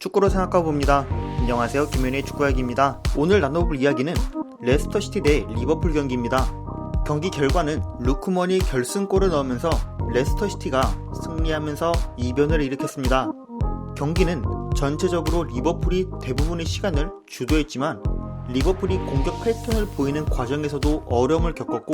축구로 생각해봅니다. 안녕하세요, 김현의 축구이야기입니다. 오늘 나눠볼 이야기는 레스터시티 대 리버풀 경기입니다. 경기 결과는 루크먼이 결승골을 넣으면서 레스터시티가 승리하면서 이변을 일으켰습니다. 경기는 전체적으로 리버풀이 대부분의 시간을 주도했지만 리버풀이 공격 패턴을 보이는 과정에서도 어려움을 겪었고,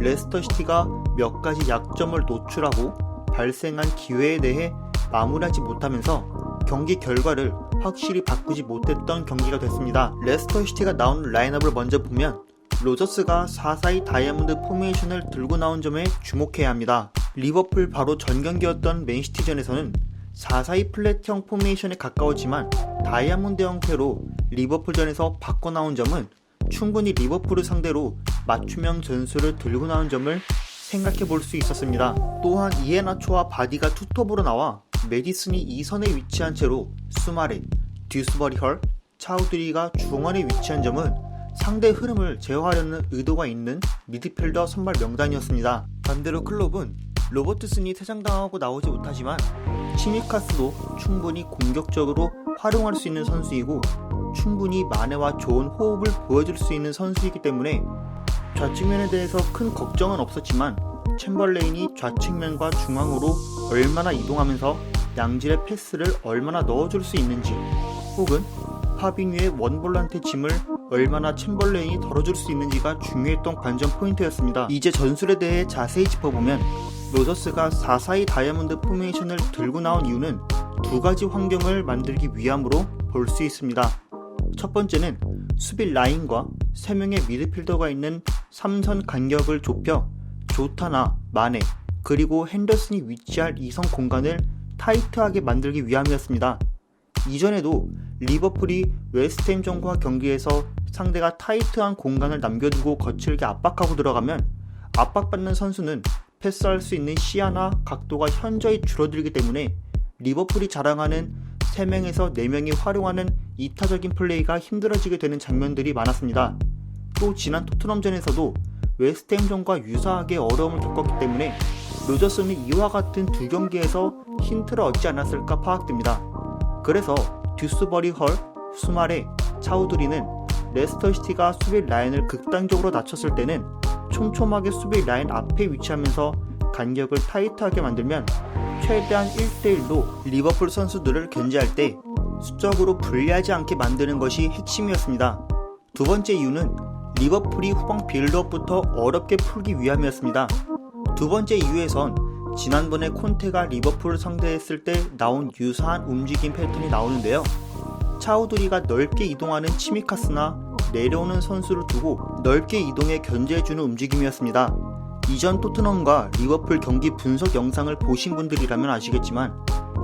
레스터시티가 몇 가지 약점을 노출하고 발생한 기회에 대해 마무리하지 못하면서 경기 결과를 확실히 바꾸지 못했던 경기가 됐습니다. 레스터시티가 나온 라인업을 먼저 보면 로저스가 4-4-2 다이아몬드 포메이션을 들고 나온 점에 주목해야 합니다. 리버풀 바로 전 경기였던 맨시티전에서는 4-4-2 플랫형 포메이션에 가까웠지만 다이아몬드 형태로 리버풀전에서 바꿔 나온 점은 충분히 리버풀을 상대로 맞춤형 전술을 들고 나온 점을 생각해 볼 수 있었습니다. 또한 이헤나초와 바디가 투톱으로 나와 메디슨이 2선에 위치한 채로 수마레, 듀스버리 헐, 차우드리가 중원에 위치한 점은 상대 흐름을 제어하려는 의도가 있는 미드필더 선발 명단이었습니다. 반대로 클롭은 로버트슨이 퇴장당하고 나오지 못하지만 치미카스도 충분히 공격적으로 활용할 수 있는 선수이고 충분히 마네와 좋은 호흡을 보여줄 수 있는 선수이기 때문에 좌측면에 대해서 큰 걱정은 없었지만 챔벌레인이 좌측면과 중앙으로 얼마나 이동하면서 양질의 패스를 얼마나 넣어줄 수 있는지, 혹은 파비뉴의 원볼란트 짐을 얼마나 챔벌레인이 덜어줄 수 있는지가 중요했던 관전 포인트였습니다. 이제 전술에 대해 자세히 짚어보면 로저스가 4-4-2 다이아몬드 포메이션을 들고 나온 이유는 두 가지 환경을 만들기 위함으로 볼 수 있습니다. 첫 번째는 수비 라인과 3명의 미드필더가 있는 3선 간격을 좁혀 조타나 마네 그리고 핸더슨이 위치할 2선 공간을 타이트하게 만들기 위함이었습니다. 이전에도 리버풀이 웨스트햄전과 경기에서 상대가 타이트한 공간을 남겨두고 거칠게 압박하고 들어가면 압박받는 선수는 패스할 수 있는 시야나 각도가 현저히 줄어들기 때문에 리버풀이 자랑하는 3명에서 4명이 활용하는 이타적인 플레이가 힘들어지게 되는 장면들이 많았습니다. 또 지난 토트넘전에서도 웨스트햄전과 유사하게 어려움을 겪었기 때문에 로저스는 이와 같은 두 경기에서 힌트를 얻지 않았을까 파악됩니다. 그래서 듀스버리 헐, 수마레, 차우드리는 레스터시티가 수비 라인을 극단적으로 낮췄을 때는 촘촘하게 수비 라인 앞에 위치하면서 간격을 타이트하게 만들면 최대한 1대1로 리버풀 선수들을 견제할 때 수적으로 불리하지 않게 만드는 것이 핵심이었습니다. 두 번째 이유는 리버풀이 후방 빌드업부터 어렵게 풀기 위함이었습니다. 두 번째 이유에선 지난번에 콘테가 리버풀을 상대했을 때 나온 유사한 움직임 패턴이 나오는데요. 차우드리가 넓게 이동하는 치미카스나 내려오는 선수를 두고 넓게 이동해 견제해주는 움직임이었습니다. 이전 토트넘과 리버풀 경기 분석 영상을 보신 분들이라면 아시겠지만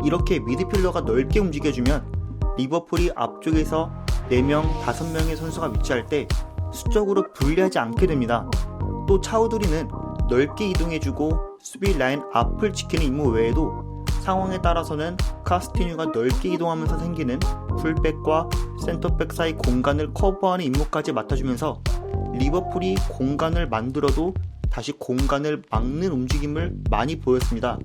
이렇게 미드필더가 넓게 움직여주면 리버풀이 앞쪽에서 4명, 5명의 선수가 위치할 때 수적으로 불리하지 않게 됩니다. 또 차우드리는 넓게 이동해주고 수비 라인 앞을 지키는 임무 외에도 상황에 따라서는 카스티뉴가 넓게 이동하면서 생기는 풀백과 센터백 사이 공간을 커버하는 임무까지 맡아주면서 리버풀이 공간을 만들어도 다시 공간을 막는 움직임을 많이 보였습니다.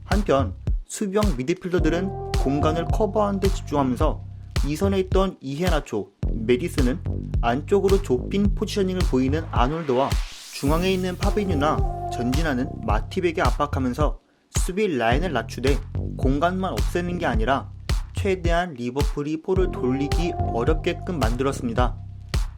한편 수비형 미드필더들은 공간을 커버하는 데 집중하면서 2선에 있던 이헤나초, 메디슨은 안쪽으로 좁힌 포지셔닝을 보이는 아놀드와 중앙에 있는 파비뉴나 전진하는 마티백에 압박하면서 수비 라인을 낮추되 공간만 없애는 게 아니라 최대한 리버풀이 볼을 돌리기 어렵게끔 만들었습니다.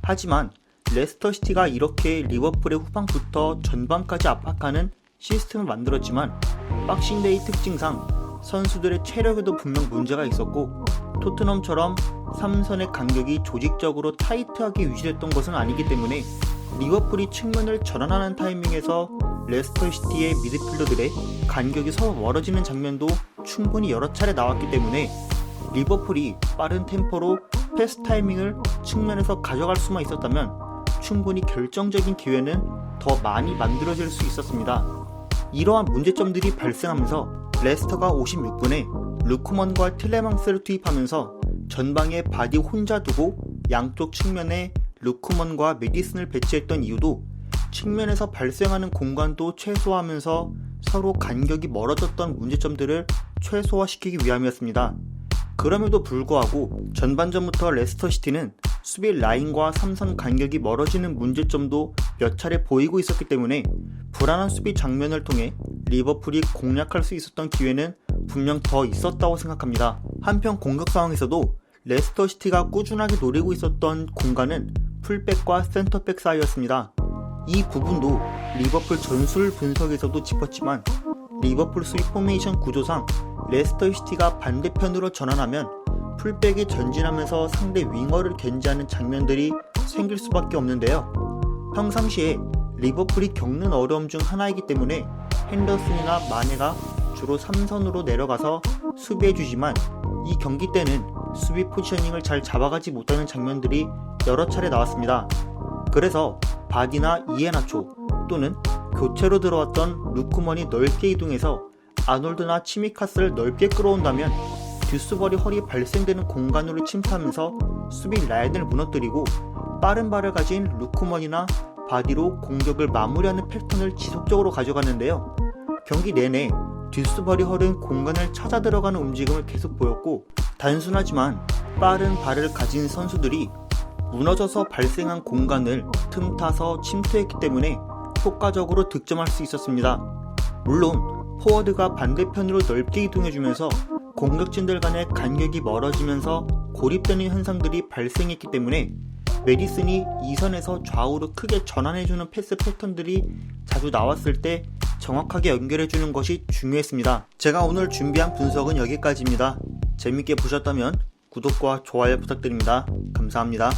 하지만 레스터시티가 이렇게 리버풀의 후방부터 전방까지 압박하는 시스템을 만들었지만 박싱데이 특징상 선수들의 체력에도 분명 문제가 있었고 토트넘처럼 3선의 간격이 조직적으로 타이트하게 유지됐던 것은 아니기 때문에 리버풀이 측면을 전환하는 타이밍에서 레스터시티의 미드필더들의 간격이 서로 멀어지는 장면도 충분히 여러 차례 나왔기 때문에 리버풀이 빠른 템포로 패스 타이밍을 측면에서 가져갈 수만 있었다면 충분히 결정적인 기회는 더 많이 만들어질 수 있었습니다. 이러한 문제점들이 발생하면서 레스터가 56분에 루크먼과 틸레망스를 투입하면서 전방에 바디 혼자 두고 양쪽 측면에 루크먼과 메디슨을 배치했던 이유도 측면에서 발생하는 공간도 최소화하면서 서로 간격이 멀어졌던 문제점들을 최소화시키기 위함이었습니다. 그럼에도 불구하고 전반전부터 레스터시티는 수비 라인과 3선 간격이 멀어지는 문제점도 몇 차례 보이고 있었기 때문에 불안한 수비 장면을 통해 리버풀이 공략할 수 있었던 기회는 분명 더 있었다고 생각합니다. 한편 공격 상황에서도 레스터시티가 꾸준하게 노리고 있었던 공간은 풀백과 센터백 사이였습니다. 이 부분도 리버풀 전술 분석에서도 짚었지만 리버풀 수비 포메이션 구조상 레스터시티가 반대편으로 전환하면 풀백이 전진하면서 상대 윙어를 견제하는 장면들이 생길 수밖에 없는데요. 평상시에 리버풀이 겪는 어려움 중 하나이기 때문에 핸더슨이나 마네가 주로 3선으로 내려가서 수비해주지만 이 경기 때는 수비 포지셔닝을 잘 잡아가지 못하는 장면들이 여러 차례 나왔습니다. 그래서 바디나 이헤나초 또는 교체로 들어왔던 루크먼이 넓게 이동해서 아놀드나 치미카스를 넓게 끌어온다면 듀스버리 헐이 발생되는 공간으로 침투하면서 수비 라인을 무너뜨리고 빠른 발을 가진 루크먼이나 바디로 공격을 마무리하는 패턴을 지속적으로 가져갔는데요. 경기 내내 듀스버리 헐은 공간을 찾아 들어가는 움직임을 계속 보였고 단순하지만 빠른 발을 가진 선수들이 무너져서 발생한 공간을 틈타서 침투했기 때문에 효과적으로 득점할 수 있었습니다. 물론 포워드가 반대편으로 넓게 이동해주면서 공격진들 간의 간격이 멀어지면서 고립되는 현상들이 발생했기 때문에 메디슨이 2선에서 좌우로 크게 전환해주는 패스 패턴들이 자주 나왔을 때 정확하게 연결해주는 것이 중요했습니다. 제가 오늘 준비한 분석은 여기까지입니다. 재밌게 보셨다면 구독과 좋아요 부탁드립니다. 감사합니다.